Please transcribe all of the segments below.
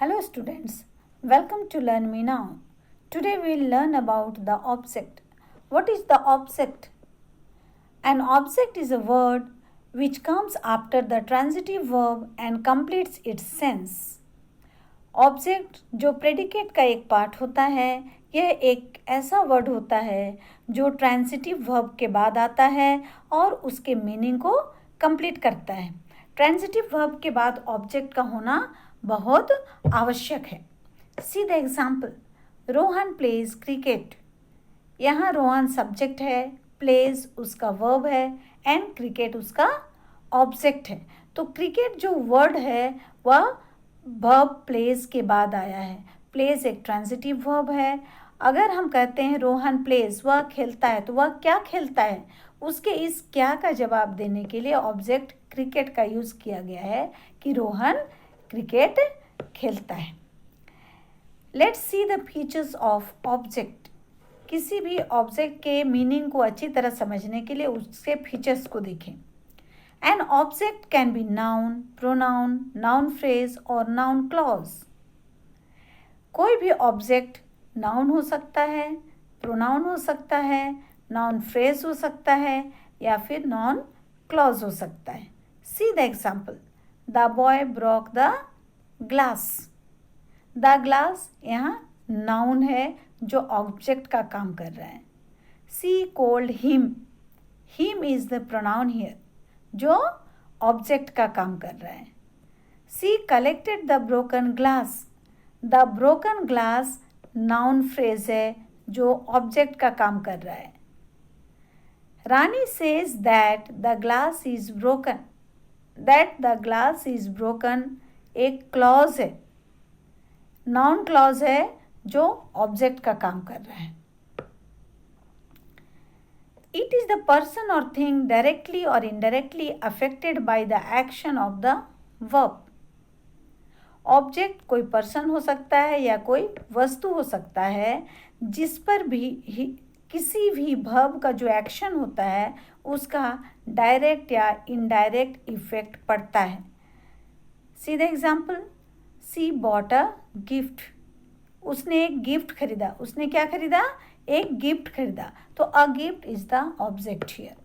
Hello students, welcome to Learn Me Now. Today we will learn about the object. What is the object? An object is a word which comes after the transitive verb and completes its sense. Object जो predicate का एक part होता है, यह एक ऐसा word होता है जो ट्रांजिटिव वर्ब के बाद आता है और उसके मीनिंग को कंप्लीट करता है। ट्रांजिटिव वर्ब के बाद ऑब्जेक्ट का होना बहुत आवश्यक है। See the example, Rohan pledge cricket. यहाँ रोहन सब्जेक्ट है, प्लेज उसका वर्ब है एंड क्रिकेट उसका ऑब्जेक्ट है। तो क्रिकेट जो वर्ड है वह वर्ब प्लेज के बाद आया है। प्लेज एक ट्रांजिटिव वर्ब है। अगर हम कहते हैं रोहन प्लेज, वह खेलता है, तो वह क्या खेलता है, उसके इस क्या का जवाब देने के लिए ऑब्जेक्ट क्रिकेट का यूज़ किया गया है कि रोहन क्रिकेट खेलता है। Let's see the features of object. किसी भी ऑब्जेक्ट के मीनिंग को अच्छी तरह समझने के लिए उसके फीचर्स को देखें। An object can be noun, pronoun, noun phrase और noun clause. कोई भी ऑब्जेक्ट नाउन हो सकता है, प्रोनाउन हो सकता है, नाउन फ्रेज हो सकता है या फिर नाउन क्लॉज हो सकता है। See the example, the boy broke the glass. The glass यहाँ नाउन है जो ऑब्जेक्ट का काम कर रहा है। She called him. Him is the pronoun here जो ऑब्जेक्ट का काम कर रहा है। She collected the broken glass. The broken glass noun phrase है जो ऑब्जेक्ट का काम कर रहा है। Rani says that the glass is broken. That the glass is broken एक क्लॉज है, नाउन क्लॉज है जो ऑब्जेक्ट का काम कर रहा है। It is the person or thing directly or indirectly affected by the action of the verb. Object कोई पर्सन हो सकता है या कोई वस्तु हो सकता है जिस पर भी किसी भी वर्ब का जो एक्शन होता है उसका डायरेक्ट या इनडायरेक्ट इफेक्ट पड़ता है। See the example, she bought a gift. उसने एक गिफ्ट खरीदा। उसने क्या खरीदा? एक गिफ्ट खरीदा। तो a gift is the object here.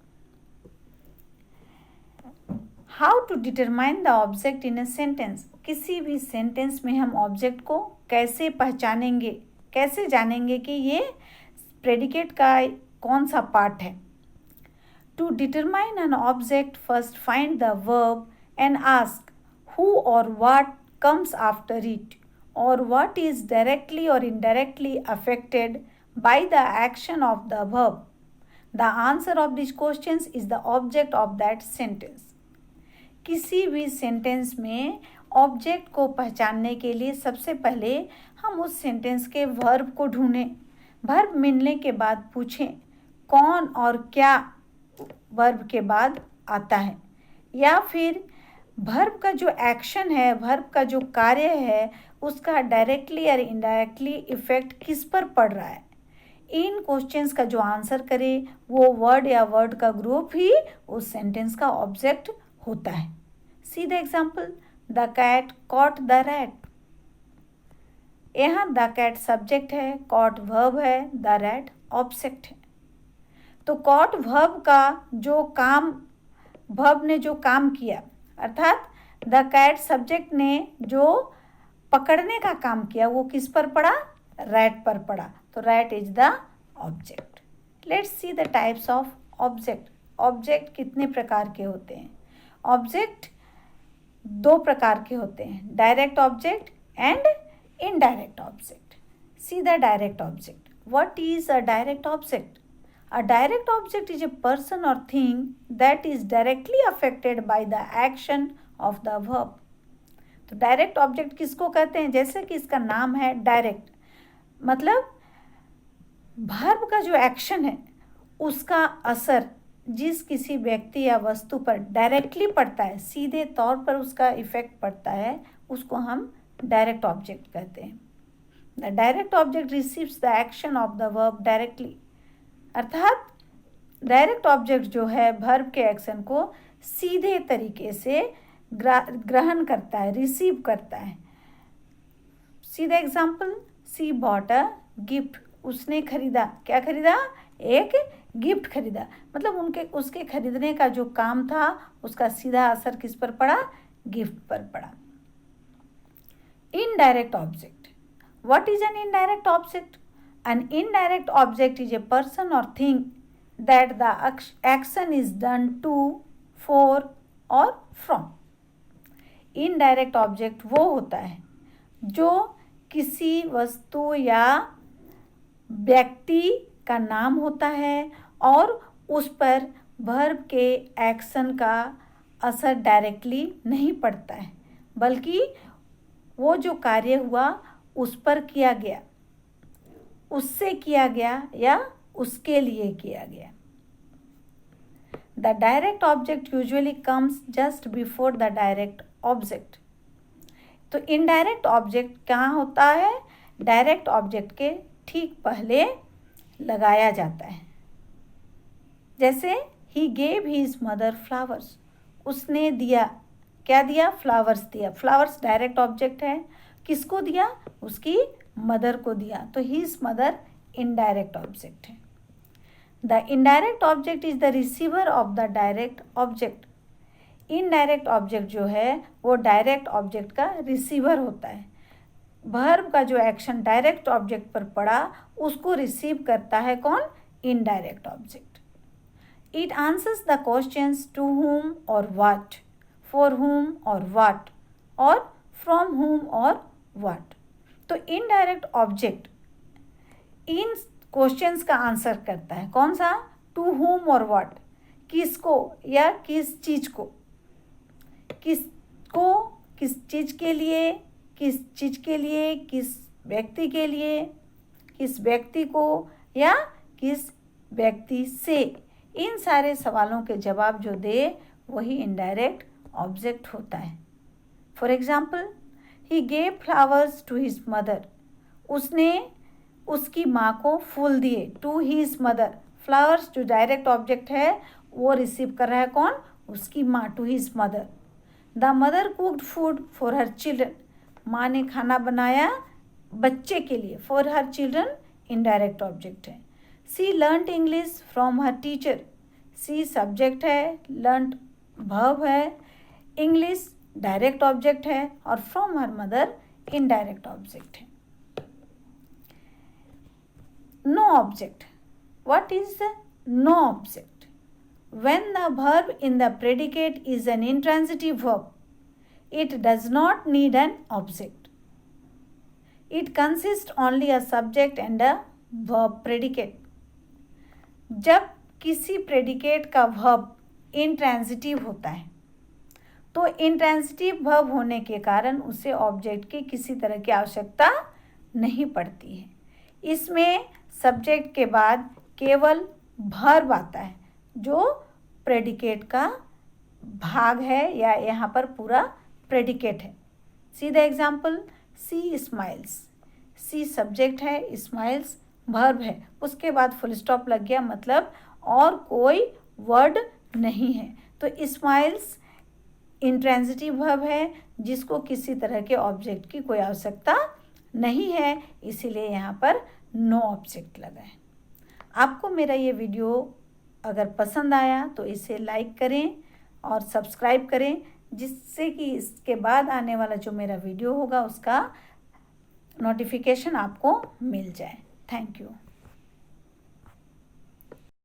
How to determine the object in a sentence. किसी भी सेंटेंस में हम ऑब्जेक्ट को कैसे पहचानेंगे, कैसे जानेंगे कि ये प्रेडिकेट का कौन सा पार्ट है। To determine an object first find the verb and ask who और व्हाट कम्स आफ्टर इट और व्हाट इज डायरेक्टली और indirectly affected by the action of the verb. The answer of these questions is the object of that sentence. किसी भी sentence में object को पहचानने के लिए सबसे पहले हम उस सेंटेंस के वर्ब को ढूंढें। वर्ब मिलने के बाद पूछें कौन और क्या वर्ब के बाद आता है, या फिर वर्ब का जो एक्शन है, वर्ब का जो कार्य है, उसका डायरेक्टली या इनडायरेक्टली इफेक्ट किस पर पड़ रहा है। इन क्वेश्चंस का जो आंसर करे वो वर्ड या वर्ड का ग्रुप ही उस सेंटेंस का ऑब्जेक्ट होता है। See the example, the cat caught the rat. यहाँ द कैट सब्जेक्ट है, कॉट वर्ब है, द रैट ऑब्जेक्ट है। तो कॉट वर्ब का जो काम, वर्ब ने जो काम किया, अर्थात द कैट सब्जेक्ट ने जो पकड़ने का काम किया वो किस पर पड़ा? रैट पर पड़ा। तो rat is the object. Let's see the types of object. Object कितने प्रकार के होते हैं? ऑब्जेक्ट दो प्रकार के होते हैं, direct object and indirect object. See the direct object. What is a direct object? A direct object is a person और thing that is directly affected by the action of the verb. तो direct object किसको कहते हैं? जैसे कि इसका नाम है डायरेक्ट, मतलब वर्ब का जो एक्शन है उसका असर जिस किसी व्यक्ति या वस्तु पर डायरेक्टली पड़ता है, सीधे तौर पर उसका इफेक्ट पड़ता है, उसको हम डायरेक्ट ऑब्जेक्ट कहते हैं। The direct object receives the action of the verb directly. अर्थात डायरेक्ट ऑब्जेक्ट जो है वर्ब के एक्शन को सीधे तरीके से ग्रहण करता है, रिसीव करता है। See the example, she bought a gift, उसने खरीदा, क्या खरीदा, एक गिफ्ट खरीदा। मतलब उसके खरीदने का जो काम था उसका सीधा असर किस पर पड़ा, गिफ्ट पर पड़ा। Indirect object, what is an indirect object? An indirect object is a person और thing that the action is done to, for और फ्रॉम। इनडायरेक्ट ऑब्जेक्ट वो होता है जो किसी वस्तु या व्यक्ति का नाम होता है और उस पर वर्ब के एक्शन का असर डायरेक्टली नहीं पड़ता है, बल्कि वो जो कार्य हुआ उस पर किया गया, उससे किया गया या उसके लिए किया गया। The direct object usually comes just before the direct object. तो इनडायरेक्ट ऑब्जेक्ट कहाँ होता है, डायरेक्ट ऑब्जेक्ट के ठीक पहले लगाया जाता है। जैसे he gave his mother flowers, उसने दिया, क्या दिया, फ्लावर्स दिया। फ्लावर्स डायरेक्ट ऑब्जेक्ट है, किसको दिया, उसकी मदर को दिया, तो हिज मदर इनडायरेक्ट ऑब्जेक्ट है। The indirect object is the receiver of the direct object. Indirect object जो है वो डायरेक्ट ऑब्जेक्ट का रिसीवर होता है। वर्ब का जो एक्शन डायरेक्ट ऑब्जेक्ट पर पड़ा उसको रिसीव करता है कौन, indirect object. It answers the questions to whom और व्हाट, फॉर हुम और व्हाट, और फ्रॉम हुम और व्हाट। तो इनडायरेक्ट ऑब्जेक्ट इन क्वेश्चंस का आंसर करता है, कौन सा, टू हुम और व्हाट, किसको या किस चीज को, किसको किस चीज के लिए, किस चीज के लिए, किस व्यक्ति के लिए, किस व्यक्ति को या किस व्यक्ति से, इन सारे सवालों के जवाब जो दे वही इनडायरेक्ट ऑब्जेक्ट होता है। For example, he gave flowers to his mother, उसने उसकी माँ को फूल दिए, टू हिज मदर। फ्लावर्स जो डायरेक्ट ऑब्जेक्ट है वो रिसीव कर रहा है कौन, उसकी माँ, to his mother. The mother cooked food for her children, माँ ने खाना बनाया बच्चे के लिए, for her children indirect object है। She learned English from her teacher, she subject है, लर्नड वर्ब है, इंग्लिश डायरेक्ट ऑब्जेक्ट है और from her mother indirect object है। No object, what is no object? When the verb in the predicate is an intransitive verb, it does not need an object. It consists only a subject and a verb predicate. जब किसी predicate का verb intransitive होता है तो intransitive verb होने के कारण उसे object की किसी तरह की आवश्यकता नहीं पड़ती है। इसमें subject के बाद केवल verb आता है जो प्रेडिकेट का भाग है या यहाँ पर पूरा प्रेडिकेट है। See the example, she smiles, she subject है, स्माइल्स वर्ब है, उसके बाद फुल स्टॉप लग गया, मतलब और कोई वर्ड नहीं है। तो स्माइल्स इंट्रांजिटिव वर्ब है जिसको किसी तरह के ऑब्जेक्ट की कोई आवश्यकता नहीं है, इसीलिए यहाँ पर नो ऑब्जेक्ट लगा है। आपको मेरा ये वीडियो अगर पसंद आया तो इसे लाइक करें और सब्सक्राइब करें, जिससे कि इसके बाद आने वाला जो मेरा वीडियो होगा उसका नोटिफिकेशन आपको मिल जाए। Thank you.